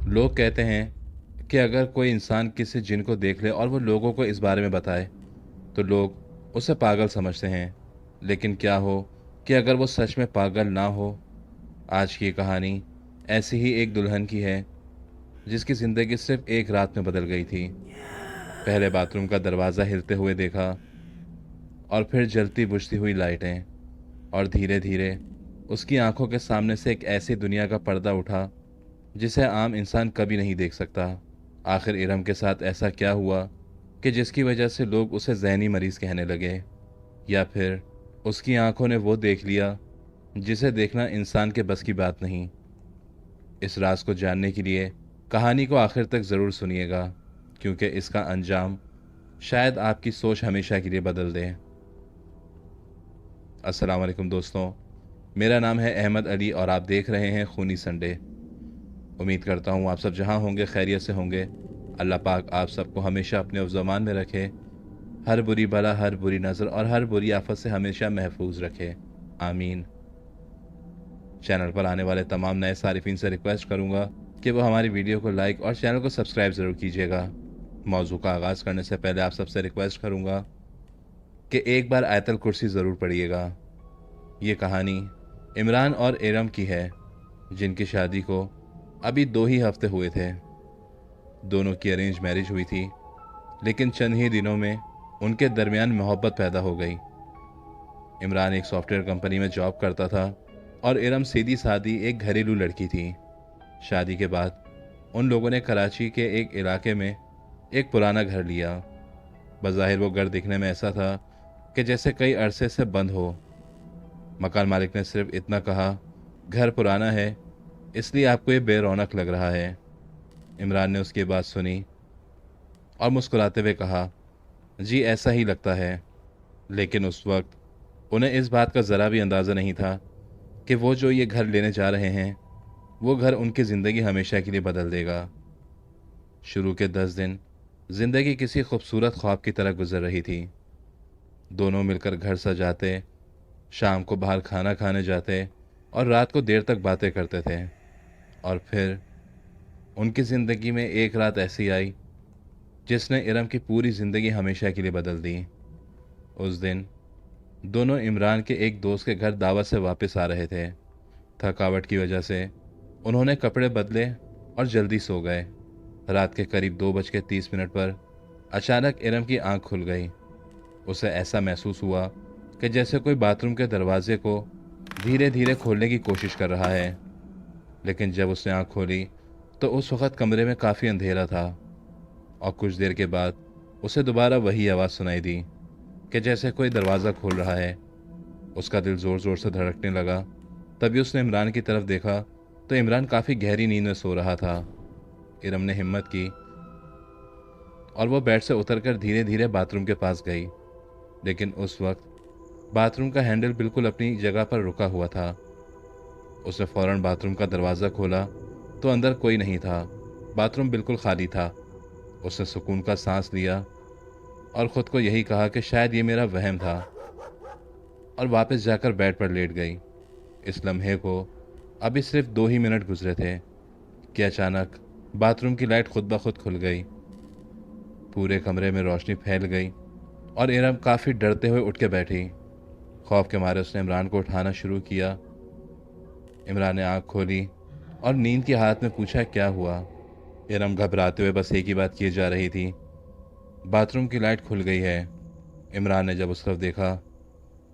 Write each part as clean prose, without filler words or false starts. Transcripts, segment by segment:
लोग कहते हैं कि अगर कोई इंसान किसी जिन को देख ले और वो लोगों को इस बारे में बताए तो लोग उसे पागल समझते हैं। लेकिन क्या हो कि अगर वो सच में पागल ना हो। आज की कहानी ऐसी ही एक दुल्हन की है जिसकी ज़िंदगी सिर्फ एक रात में बदल गई थी। पहले बाथरूम का दरवाज़ा हिलते हुए देखा, और फिर जलती बुझती हुई लाइटें, और धीरे धीरे उसकी आंखों के सामने से एक ऐसी दुनिया का पर्दा उठा जिसे आम इंसान कभी नहीं देख सकता। आखिर इरम के साथ ऐसा क्या हुआ कि जिसकी वजह से लोग उसे ज़हनी मरीज कहने लगे, या फिर उसकी आंखों ने वो देख लिया जिसे देखना इंसान के बस की बात नहीं। इस राज को जानने के लिए कहानी को आखिर तक ज़रूर सुनिएगा, क्योंकि इसका अंजाम शायद आपकी सोच हमेशा के लिए बदल दे। अस्सलाम वालेकुम दोस्तों, मेरा नाम है अहमद अली और आप देख रहे हैं खूनी संडे। उम्मीद करता हूँ आप सब जहाँ होंगे खैरियत से होंगे। अल्लाह पाक आप सबको हमेशा अपने ज़मान में रखे, हर बुरी बला, हर बुरी नज़र और हर बुरी आफत से हमेशा महफूज रखे। आमीन। चैनल पर आने वाले तमाम नए सारिफिन से रिक्वेस्ट करूँगा कि वो हमारी वीडियो को लाइक और चैनल को सब्सक्राइब ज़रूर कीजिएगा। मौजू का आगाज़ करने से पहले आप सबसे रिक्वेस्ट करूँगा कि एक बार आयतल कुर्सी ज़रूर पढ़िएगा। ये कहानी इमरान और एरम की है, जिनकी शादी को अभी 2 ही हफ्ते हुए थे। दोनों की अरेंज मैरिज हुई थी, लेकिन चंद ही दिनों में उनके दरमियान मोहब्बत पैदा हो गई। इमरान एक सॉफ्टवेयर कंपनी में जॉब करता था और इरम सीधी सादी एक घरेलू लड़की थी। शादी के बाद उन लोगों ने कराची के एक इलाके में एक पुराना घर लिया। बज़ाहिर वो घर दिखने में ऐसा था कि जैसे कई अरसे से बंद हो। मकान मालिक ने सिर्फ इतना कहा, घर पुराना है इसलिए आपको ये बेरौनक लग रहा है। इमरान ने उसकी बात सुनी और मुस्कुराते हुए कहा, जी ऐसा ही लगता है। लेकिन उस वक्त उन्हें इस बात का ज़रा भी अंदाज़ा नहीं था कि वो जो ये घर लेने जा रहे हैं वो घर उनकी ज़िंदगी हमेशा के लिए बदल देगा। शुरू के 10 दिन ज़िंदगी किसी खूबसूरत ख्वाब की तरह गुजर रही थी। दोनों मिलकर घर सजाते, शाम को बाहर खाना खाने जाते और रात को देर तक बातें करते थे। और फिर उनकी ज़िंदगी में एक रात ऐसी आई जिसने इरम की पूरी ज़िंदगी हमेशा के लिए बदल दी। उस दिन दोनों इमरान के एक दोस्त के घर दावत से वापस आ रहे थे। थकावट की वजह से उन्होंने कपड़े बदले और जल्दी सो गए। रात के करीब 2:30 पर अचानक इरम की आंख खुल गई। उसे ऐसा महसूस हुआ कि जैसे कोई बाथरूम के दरवाजे को धीरे धीरे खोलने की कोशिश कर रहा है। लेकिन जब उसने आंख खोली तो उस वक़्त कमरे में काफ़ी अंधेरा था, और कुछ देर के बाद उसे दोबारा वही आवाज़ सुनाई दी कि जैसे कोई दरवाज़ा खोल रहा है। उसका दिल ज़ोर ज़ोर से धड़कने लगा। तभी उसने इमरान की तरफ देखा तो इमरान काफ़ी गहरी नींद में सो रहा था। इरम ने हिम्मत की और वो बेड से उतरकर धीरे धीरे बाथरूम के पास गई। लेकिन उस वक्त बाथरूम का हैंडल बिल्कुल अपनी जगह पर रुका हुआ था। उसने फौरन बाथरूम का दरवाज़ा खोला तो अंदर कोई नहीं था। बाथरूम बिल्कुल खाली था। उसने सुकून का सांस लिया और ख़ुद को यही कहा कि शायद ये मेरा वहम था, और वापस जाकर बेड पर लेट गई। इस लम्हे को अभी सिर्फ 2 ही मिनट गुजरे थे कि अचानक बाथरूम की लाइट खुद ब खुद खुल गई। पूरे कमरे में रोशनी फैल गई और इरम काफ़ी डरते हुए उठ के बैठी। खौफ के मारे उसने इमरान को उठाना शुरू किया। इमरान ने आंख खोली और नींद की हालत में पूछा, क्या हुआ। इरम घबराते हुए बस एक ही बात किए जा रही थी, बाथरूम की लाइट खुल गई है। इमरान ने जब उस तरफ देखा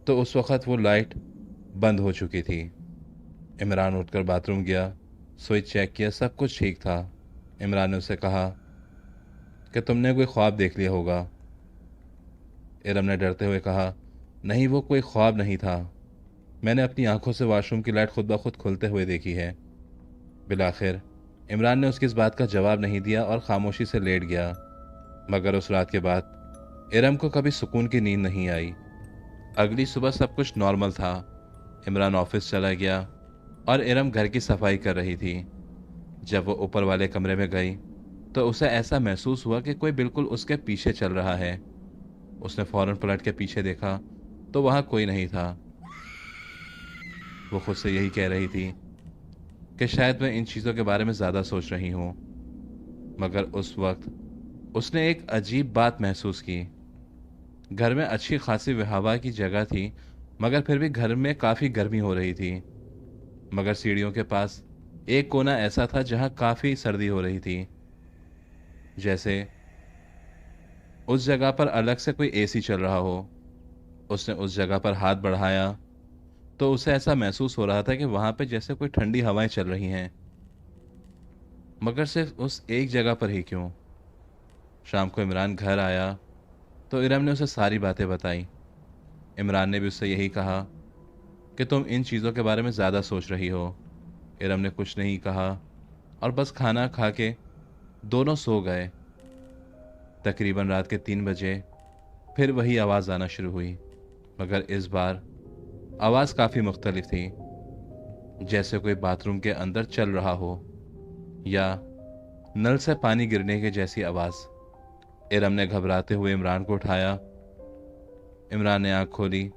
तो उस वक़्त वो लाइट बंद हो चुकी थी। इमरान उठकर बाथरूम गया, स्विच चेक किया, सब कुछ ठीक था। इमरान ने उससे कहा कि तुमने कोई ख्वाब देख लिया होगा। इरम ने डरते हुए कहा, नहीं वो कोई ख्वाब नहीं था, मैंने अपनी आंखों से वॉशरूम की लाइट खुद ब खुद खुलते हुए देखी है। बिलाखिर इमरान ने उसकी इस बात का जवाब नहीं दिया और खामोशी से लेट गया। मगर उस रात के बाद इरम को कभी सुकून की नींद नहीं आई। अगली सुबह सब कुछ नॉर्मल था। इमरान ऑफिस चला गया और इरम घर की सफाई कर रही थी। जब वो ऊपर वाले कमरे में गई तो उसे ऐसा महसूस हुआ कि कोई बिल्कुल उसके पीछे चल रहा है। उसने फौरन पलट के पीछे देखा तो वहां कोई नहीं था। वो खुद से यही कह रही थी कि शायद मैं इन चीज़ों के बारे में ज़्यादा सोच रही हूँ। मगर उस वक्त उसने एक अजीब बात महसूस की। घर में अच्छी खासी हवा की जगह थी, मगर फिर भी घर में काफ़ी गर्मी हो रही थी। मगर सीढ़ियों के पास एक कोना ऐसा था जहाँ काफ़ी सर्दी हो रही थी। जैसे उस जगह पर अलग से कोई एसी चल रहा हो। उसने उस जगह पर हाथ बढ़ाया तो उसे ऐसा महसूस हो रहा था कि वहां पे जैसे कोई ठंडी हवाएं चल रही हैं। मगर सिर्फ उस एक जगह पर ही क्यों? शाम को इमरान घर आया तो इरम ने उसे सारी बातें बताई। इमरान ने भी उससे यही कहा कि तुम इन चीज़ों के बारे में ज़्यादा सोच रही हो। इरम ने कुछ नहीं कहा और बस खाना खा के दोनों सो गए। तकरीबन रात के 3 बजे फिर वही आवाज़ आना शुरू हुई, मगर इस बार आवाज़ काफ़ी मुख्तलिफ थी। जैसे कोई बाथरूम के अंदर चल रहा हो या नल से पानी गिरने की जैसी आवाज़। इरम ने घबराते हुए इमरान को उठाया। इमरान ने आंख खोली।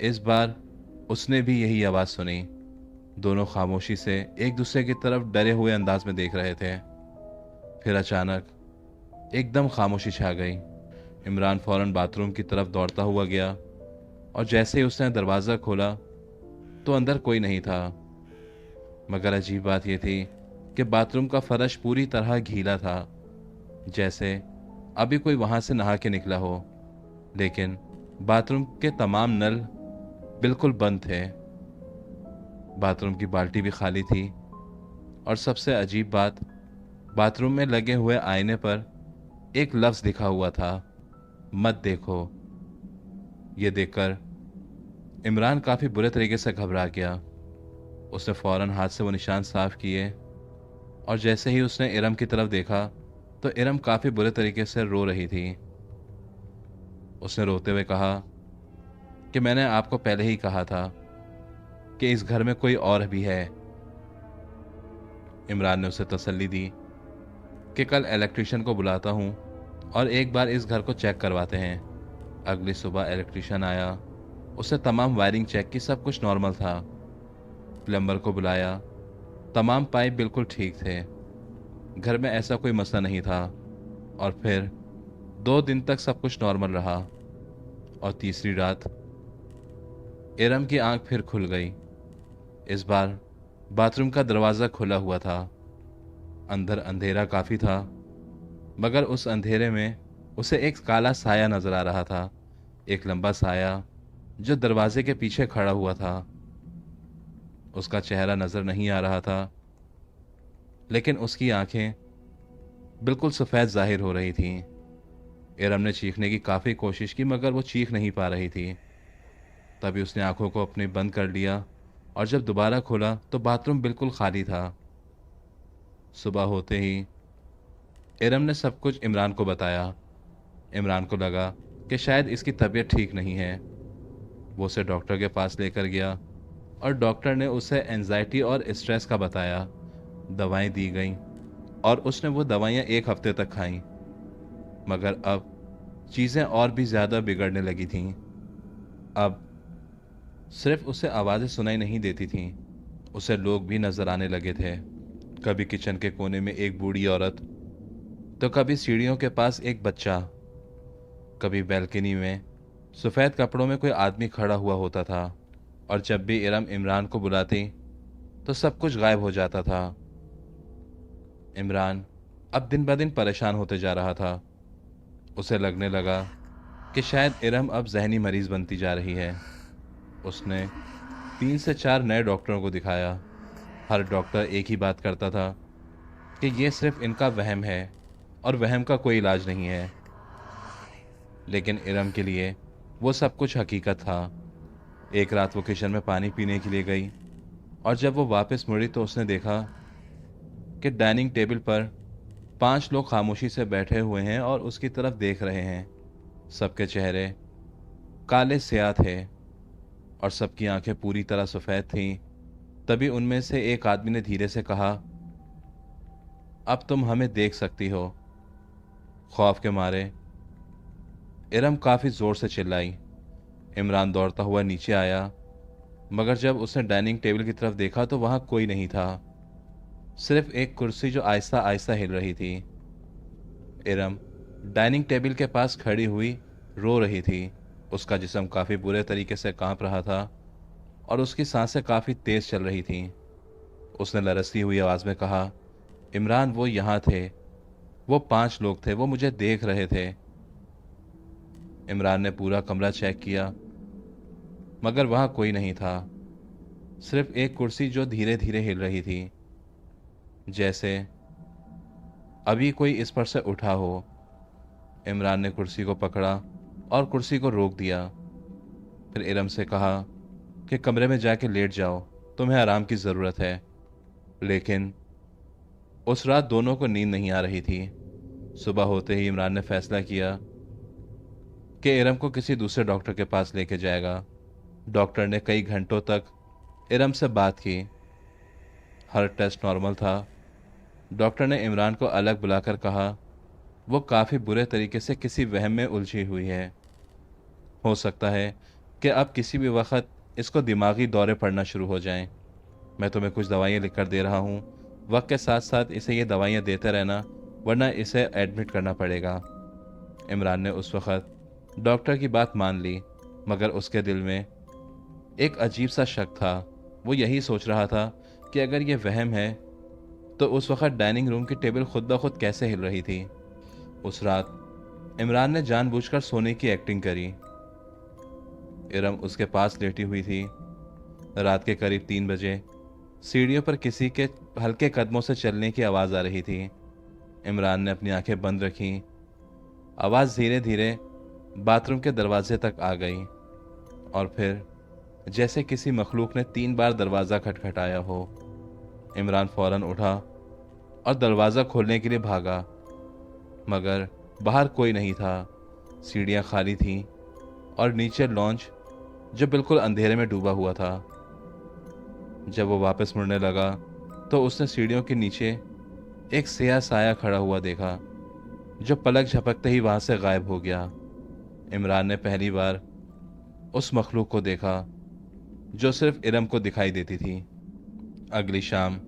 इस बार उसने भी यही आवाज़ सुनी। दोनों खामोशी से एक दूसरे की तरफ डरे हुए अंदाज में देख रहे थे। फिर अचानक एकदम खामोशी छा गई। इमरान फौरन बाथरूम की तरफ दौड़ता हुआ गया और जैसे ही उसने दरवाज़ा खोला तो अंदर कोई नहीं था। मगर अजीब बात यह थी कि बाथरूम का फर्श पूरी तरह गीला था, जैसे अभी कोई वहां से नहा के निकला हो। लेकिन बाथरूम के तमाम नल बिल्कुल बंद थे। बाथरूम की बाल्टी भी खाली थी और सबसे अजीब बात, बाथरूम में लगे हुए आईने पर एक लफ्ज लिखा हुआ था, मत देखो। ये देखकर इमरान काफी बुरे तरीके से घबरा गया। उसने फौरन हाथ से वो निशान साफ किए और जैसे ही उसने इरम की तरफ देखा तो इरम काफी बुरे तरीके से रो रही थी। उसने रोते हुए कहा कि मैंने आपको पहले ही कहा था कि इस घर में कोई और भी है। इमरान ने उसे तसल्ली दी कि कल इलेक्ट्रिशियन को बुलाता हूँ और एक बार इस घर को चेक करवाते हैं। अगली सुबह इलेक्ट्रिशियन आया। उसने तमाम वायरिंग चेक की, सब कुछ नॉर्मल था। प्लम्बर को बुलाया, तमाम पाइप बिल्कुल ठीक थे। घर में ऐसा कोई मसला नहीं था। और फिर 2 दिन तक सब कुछ नॉर्मल रहा। और तीसरी रात इरम की आंख फिर खुल गई। इस बार बाथरूम का दरवाज़ा खुला हुआ था। अंदर अंधेरा काफ़ी था, मगर उस अंधेरे में उसे एक काला साया नजर आ रहा था। एक लंबा साया जो दरवाजे के पीछे खड़ा हुआ था। उसका चेहरा नजर नहीं आ रहा था, लेकिन उसकी आंखें बिल्कुल सफ़ेद जाहिर हो रही थीं। इरम ने चीखने की काफ़ी कोशिश की, मगर वो चीख नहीं पा रही थी। तभी उसने आंखों को अपने बंद कर लिया और जब दोबारा खोला तो बाथरूम बिल्कुल खाली था। सुबह होते ही इरम ने सब कुछ इमरान को बताया। इमरान को लगा कि शायद इसकी तबीयत ठीक नहीं है। वो उसे डॉक्टर के पास लेकर गया और डॉक्टर ने उसे एंजाइटी और स्ट्रेस का बताया। दवाएं दी गईं और उसने वो दवाइयां 1 हफ्ते तक खाईं। मगर अब चीज़ें और भी ज़्यादा बिगड़ने लगी थीं। अब सिर्फ उसे आवाज़ें सुनाई नहीं देती थीं, उसे लोग भी नजर आने लगे थे। कभी किचन के कोने में एक बूढ़ी औरत, तो कभी सीढ़ियों के पास एक बच्चा, कभी बैल्कनी में सफ़ेद कपड़ों में कोई आदमी खड़ा हुआ होता था। और जब भी इरम इमरान को बुलाती तो सब कुछ गायब हो जाता था। इमरान अब दिन ब दिन परेशान होते जा रहा था। उसे लगने लगा कि शायद इरम अब जहनी मरीज बनती जा रही है। उसने 3 से 4 नए डॉक्टरों को दिखाया। हर डॉक्टर एक ही बात करता था कि ये सिर्फ इनका वहम है और वहम का कोई इलाज नहीं है। लेकिन इरम के लिए वो सब कुछ हकीकत था। एक रात वो किचन में पानी पीने के लिए गई और जब वो वापस मुड़ी तो उसने देखा कि डाइनिंग टेबल पर 5 लोग खामोशी से बैठे हुए हैं और उसकी तरफ देख रहे हैं। सबके चेहरे काले स्याह थे और सबकी आंखें पूरी तरह सफ़ेद थीं। तभी उनमें से एक आदमी ने धीरे से कहा, अब तुम हमें देख सकती हो। खौफ के मारे इरम काफ़ी ज़ोर से चिल्लाई। इमरान दौड़ता हुआ नीचे आया, मगर जब उसने डाइनिंग टेबल की तरफ देखा तो वहाँ कोई नहीं था। सिर्फ एक कुर्सी जो आहिस्ता आहिस्ता हिल रही थी। इरम डाइनिंग टेबल के पास खड़ी हुई रो रही थी। उसका जिस्म काफ़ी बुरे तरीके से कांप रहा था और उसकी सांसें काफ़ी तेज़ चल रही थीं। उसने लरसती हुई आवाज़ में कहा, इमरान वो यहाँ थे, वो 5 लोग थे, वो मुझे देख रहे थे। इमरान ने पूरा कमरा चेक किया मगर वहाँ कोई नहीं था। सिर्फ एक कुर्सी जो धीरे धीरे हिल रही थी, जैसे अभी कोई इस पर से उठा हो। इमरान ने कुर्सी को पकड़ा और कुर्सी को रोक दिया। फिर इरम से कहा कि कमरे में जाके लेट जाओ, तुम्हें आराम की ज़रूरत है। लेकिन उस रात दोनों को नींद नहीं आ रही थी। सुबह होते ही इमरान ने फैसला किया कि इरम को किसी दूसरे डॉक्टर के पास लेके जाएगा। डॉक्टर ने कई घंटों तक इरम से बात की। हर टेस्ट नॉर्मल था। डॉक्टर ने इमरान को अलग बुलाकर कहा, वो काफ़ी बुरे तरीके से किसी वहम में उलझी हुई है। हो सकता है कि अब किसी भी वक्त इसको दिमागी दौरे पड़ना शुरू हो जाएं। मैं तुम्हें कुछ दवाइयाँ लिख कर दे रहा हूँ। वक्त के साथ साथ इसे ये दवाइयाँ देते रहना, वरना इसे एडमिट करना पड़ेगा। इमरान ने उस वक्त डॉक्टर की बात मान ली, मगर उसके दिल में एक अजीब सा शक था। वो यही सोच रहा था कि अगर ये वहम है तो उस वक्त डाइनिंग रूम की टेबल खुद ब खुद कैसे हिल रही थी। उस रात इमरान ने जानबूझकर सोने की एक्टिंग करी। इरम उसके पास लेटी हुई थी। रात के करीब 3 बजे सीढ़ियों पर किसी के हल्के कदमों से चलने की आवाज़ आ रही थी। इमरान ने अपनी आंखें बंद रखी। आवाज़ धीरे धीरे बाथरूम के दरवाजे तक आ गई और फिर जैसे किसी मखलूक ने 3 बार दरवाज़ा खटखटाया हो। इमरान फौरन उठा और दरवाज़ा खोलने के लिए भागा, मगर बाहर कोई नहीं था। सीढ़ियाँ खाली थीं और नीचे लॉन्च जो बिल्कुल अंधेरे में डूबा हुआ था। जब वो वापस मुड़ने लगा तो उसने सीढ़ियों के नीचे एक सियाह साया खड़ा हुआ देखा, जो पलक झपकते ही वहां से गायब हो गया। इमरान ने पहली बार उस मखलूक को देखा जो सिर्फ इरम को दिखाई देती थी। अगली शाम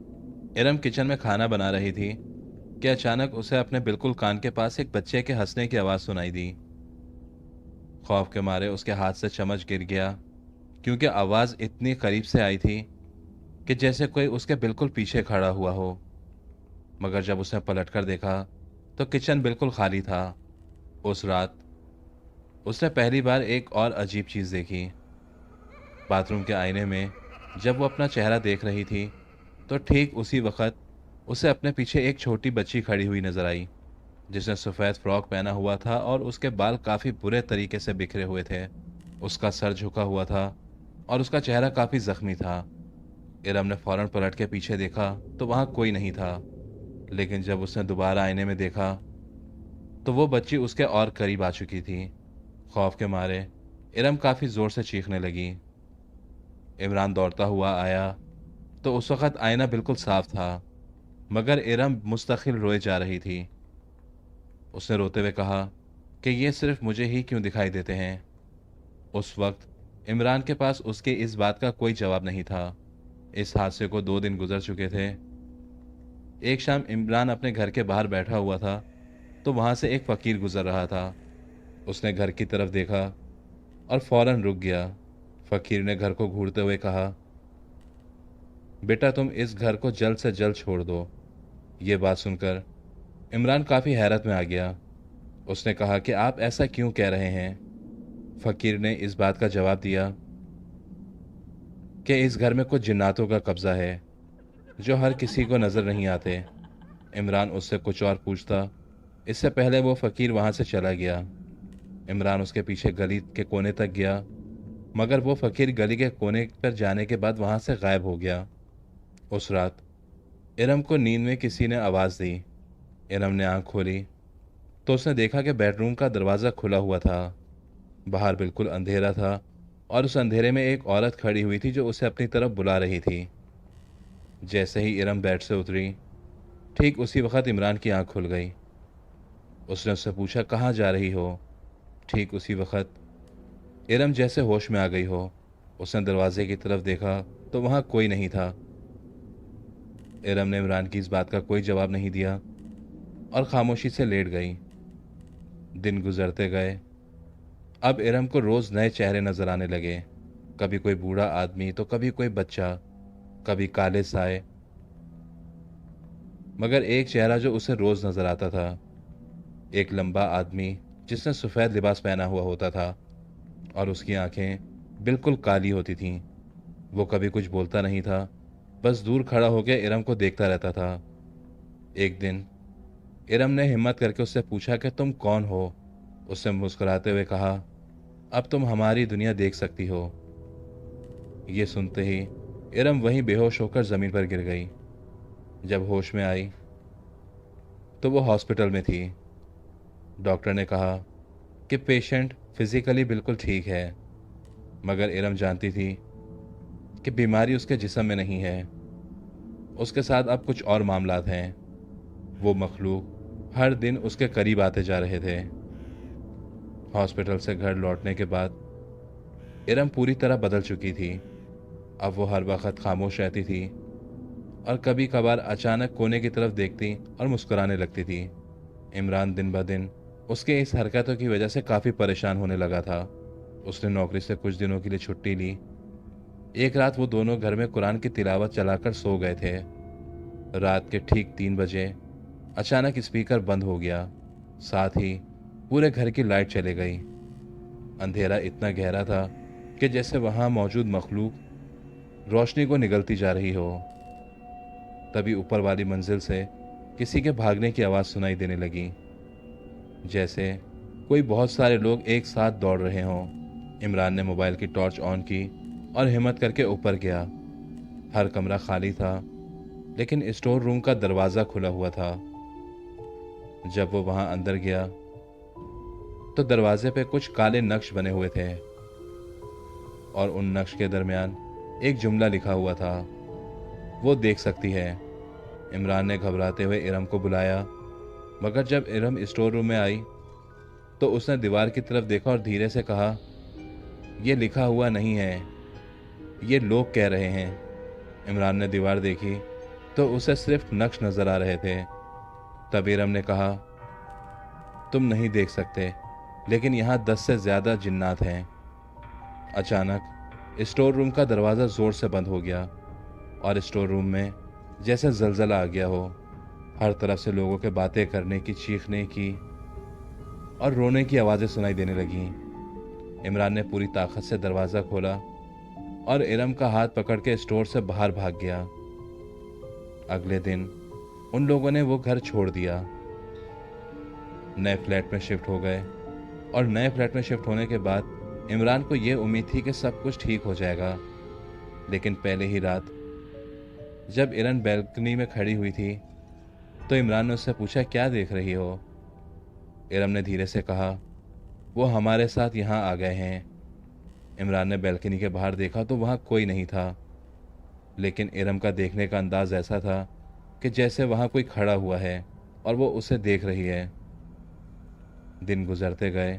इरम किचन में खाना बना रही थी कि अचानक उसे अपने बिल्कुल कान के पास एक बच्चे के हंसने की आवाज़ सुनाई दी। खौफ के मारे उसके हाथ से चम्मच गिर गया, क्योंकि आवाज़ इतनी करीब से आई थी कि जैसे कोई उसके बिल्कुल पीछे खड़ा हुआ हो। मगर जब उसने पलटकर देखा तो किचन बिल्कुल खाली था। उस रात उसने पहली बार एक और अजीब चीज़ देखी। बाथरूम के आईने में जब वो अपना चेहरा देख रही थी तो ठीक उसी वक्त उसे अपने पीछे एक छोटी बच्ची खड़ी हुई नजर आई, जिसने सफ़ेद फ्रॉक पहना हुआ था और उसके बाल काफ़ी बुरे तरीके से बिखरे हुए थे। उसका सर झुका हुआ था और उसका चेहरा काफ़ी ज़ख्मी था। इरम ने फौरन पलट के पीछे देखा तो वहाँ कोई नहीं था। लेकिन जब उसने दोबारा आईने में देखा तो वो बच्ची उसके और करीब आ चुकी थी। खौफ के मारे इरम काफ़ी ज़ोर से चीखने लगी। इमरान दौड़ता हुआ आया तो उस वक़्त आईना बिल्कुल साफ था, मगर इरम मुस्तकिल रोए जा रही थी। उसने रोते हुए कहा कि ये सिर्फ मुझे ही क्यों दिखाई देते हैं। उस वक्त इमरान के पास उसके इस बात का कोई जवाब नहीं था। इस हादसे को 2 दिन गुजर चुके थे। एक शाम इमरान अपने घर के बाहर बैठा हुआ था तो वहां से एक फ़कीर गुजर रहा था। उसने घर की तरफ देखा और फौरन रुक गया। फ़कीर ने घर को घूरते हुए कहा, बेटा तुम इस घर को जल्द से जल्द छोड़ दो। ये बात सुनकर इमरान काफ़ी हैरत में आ गया। उसने कहा कि आप ऐसा क्यों कह रहे हैं। फ़कीर ने इस बात का जवाब दिया कि इस घर में कुछ जिन्नातों का कब्ज़ा है जो हर किसी को नज़र नहीं आते। इमरान उससे कुछ और पूछता, इससे पहले वो फ़कीर वहाँ से चला गया। इमरान उसके पीछे गली के कोने तक गया, मगर वो फ़कीर गली के कोने पर जाने के बाद वहाँ से गायब हो गया। उस रात इरम को नींद में किसी ने आवाज़ दी। इरम ने आँख खोली तो उसने देखा कि बेडरूम का दरवाज़ा खुला हुआ था। बाहर बिल्कुल अंधेरा था और उस अंधेरे में एक औरत खड़ी हुई थी जो उसे अपनी तरफ बुला रही थी। जैसे ही इरम बेड से उतरी, ठीक उसी वक्त इमरान की आंख खुल गई। उसने उससे पूछा, कहाँ जा रही हो। ठीक उसी वक्त इरम जैसे होश में आ गई हो। उसने दरवाजे की तरफ देखा तो वहाँ कोई नहीं था। इरम ने इमरान की इस बात का कोई जवाब नहीं दिया और खामोशी से लेट गई। दिन गुजरते गए। अब इरम को रोज नए चेहरे नजर आने लगे। कभी कोई बूढ़ा आदमी तो कभी कोई बच्चा, कभी काले साए। मगर एक चेहरा जो उसे रोज नजर आता था, एक लंबा आदमी जिसने सफ़ेद लिबास पहना हुआ होता था और उसकी आंखें बिल्कुल काली होती थीं। वो कभी कुछ बोलता नहीं था, बस दूर खड़ा होकर इरम को देखता रहता था। एक दिन इरम ने हिम्मत करके उससे पूछा कि तुम कौन हो। उसने मुस्कुराते हुए कहा, अब तुम हमारी दुनिया देख सकती हो। ये सुनते ही इरम वहीं बेहोश होकर ज़मीन पर गिर गई। जब होश में आई तो वो हॉस्पिटल में थी। डॉक्टर ने कहा कि पेशेंट फिजिकली बिल्कुल ठीक है, मगर इरम जानती थी कि बीमारी उसके जिस्म में नहीं है, उसके साथ अब कुछ और मामलात हैं। वो मखलूक हर दिन उसके करीब आते जा रहे थे। हॉस्पिटल से घर लौटने के बाद इरम पूरी तरह बदल चुकी थी। अब वो हर वक्त खामोश रहती थी और कभी कभार अचानक कोने की तरफ देखती और मुस्कुराने लगती थी। इमरान दिन ब दिन उसके इस हरकतों की वजह से काफ़ी परेशान होने लगा था। उसने नौकरी से कुछ दिनों के लिए छुट्टी ली। एक रात वो दोनों घर में कुरान की तिलावत चलाकर सो गए थे। रात के ठीक 3 बजे अचानक स्पीकर बंद हो गया, साथ ही पूरे घर की लाइट चली गई। अंधेरा इतना गहरा था कि जैसे वहां मौजूद मखलूक रोशनी को निगलती जा रही हो। तभी ऊपर वाली मंजिल से किसी के भागने की आवाज़ सुनाई देने लगी, जैसे कोई बहुत सारे लोग एक साथ दौड़ रहे हों। इमरान ने मोबाइल की टॉर्च ऑन की और हिम्मत करके ऊपर गया। हर कमरा खाली था, लेकिन स्टोर रूम का दरवाज़ा खुला हुआ था। जब वो वहां अंदर गया तो दरवाजे पे कुछ काले नक्श बने हुए थे और उन नक्श के दरमियान एक जुमला लिखा हुआ था, वो देख सकती है। इमरान ने घबराते हुए इरम को बुलाया, मगर जब इरम स्टोर रूम में आई तो उसने दीवार की तरफ देखा और धीरे से कहा, यह लिखा हुआ नहीं है, ये लोग कह रहे हैं। इमरान ने दीवार देखी तो उसे सिर्फ नक्श नजर आ रहे थे। तब इरम ने कहा, तुम नहीं देख सकते, लेकिन यहाँ 10 से ज्यादा जिन्नात हैं। अचानक स्टोर रूम का दरवाज़ा ज़ोर से बंद हो गया और स्टोर रूम में जैसे जलजला आ गया हो। हर तरफ से लोगों के बातें करने की, चीखने की और रोने की आवाज़ें सुनाई देने लगीं। इमरान ने पूरी ताकत से दरवाज़ा खोला और इरम का हाथ पकड़ के स्टोर से बाहर भाग गया। अगले दिन उन लोगों ने वो घर छोड़ दिया, नए फ्लैट में शिफ्ट हो गए और नए फ्लैट में शिफ्ट होने के बाद इमरान को यह उम्मीद थी कि सब कुछ ठीक हो जाएगा। लेकिन पहले ही रात जब इरम बैल्कनी में खड़ी हुई थी तो इमरान ने उससे पूछा, क्या देख रही हो। इरम ने धीरे से कहा, वो हमारे साथ यहाँ आ गए हैं। इमरान ने बैल्कनी के बाहर देखा तो वहाँ कोई नहीं था, लेकिन इरम का देखने का अंदाज ऐसा था कि जैसे वहाँ कोई खड़ा हुआ है और वो उसे देख रही है। दिन गुजरते गए।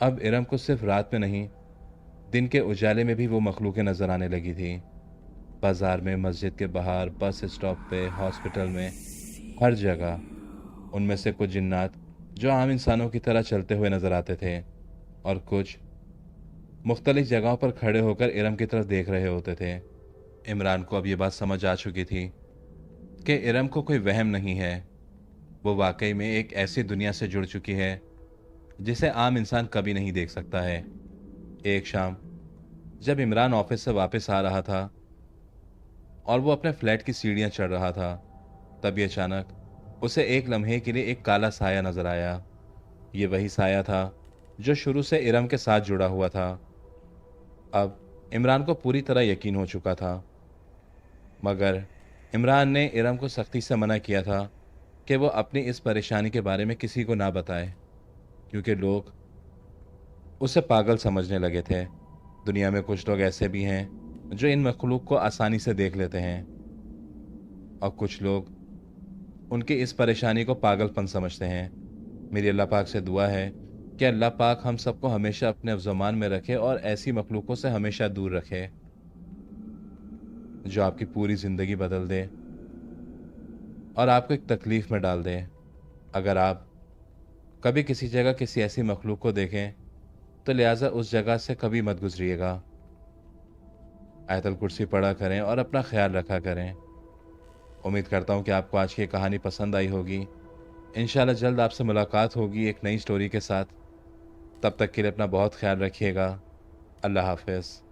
अब इरम को सिर्फ रात में नहीं, दिन के उजाले में भी वो मखलूकें नजर आने लगी थी। बाजार में, मस्जिद के बाहर, बस स्टॉप पे, हॉस्पिटल में, हर जगह। उनमें से कुछ जिन्नात जो आम इंसानों की तरह चलते हुए नजर आते थे और कुछ मुख्तलिफ जगहों पर खड़े होकर इरम की तरफ देख रहे होते थे। इमरान को अब ये बात समझ आ चुकी थी कि इरम को कोई वहम नहीं है, वो वाकई में एक ऐसी दुनिया से जुड़ चुकी है जिसे आम इंसान कभी नहीं देख सकता है। एक शाम जब इमरान ऑफिस से वापस आ रहा था और वो अपने फ्लैट की सीढ़ियां चढ़ रहा था, तभी अचानक उसे एक लम्हे के लिए एक काला साया नजर आया। ये वही साया था जो शुरू से इरम के साथ जुड़ा हुआ था। अब इमरान को पूरी तरह यकीन हो चुका था, मगर इमरान ने इरम को सख्ती से मना किया था कि वो अपनी इस परेशानी के बारे में किसी को ना बताए, क्योंकि लोग उसे पागल समझने लगे थे। दुनिया में कुछ लोग ऐसे भी हैं जो इन मखलूक को आसानी से देख लेते हैं और कुछ लोग उनकी इस परेशानी को पागलपन समझते हैं। मेरी अल्लाह पाक से दुआ है कि अल्लाह पाक हम सबको हमेशा अपने अफ़ज़मान में रखे और ऐसी मखलूकों से हमेशा दूर रखे जो आपकी पूरी ज़िंदगी बदल दे। और आपको एक तकलीफ़ में डाल दें। अगर आप कभी किसी जगह किसी ऐसी मखलूक को देखें तो लिहाजा उस जगह से कभी मत गुजरिएगा। आयतल कुर्सी पढ़ा करें और अपना ख्याल रखा करें। उम्मीद करता हूँ कि आपको आज की ये कहानी पसंद आई होगी। इंशाल्लाह जल्द आपसे मुलाकात होगी एक नई स्टोरी के साथ। तब तक के लिए अपना बहुत ख्याल रखिएगा। अल्लाह हाफ़िज़।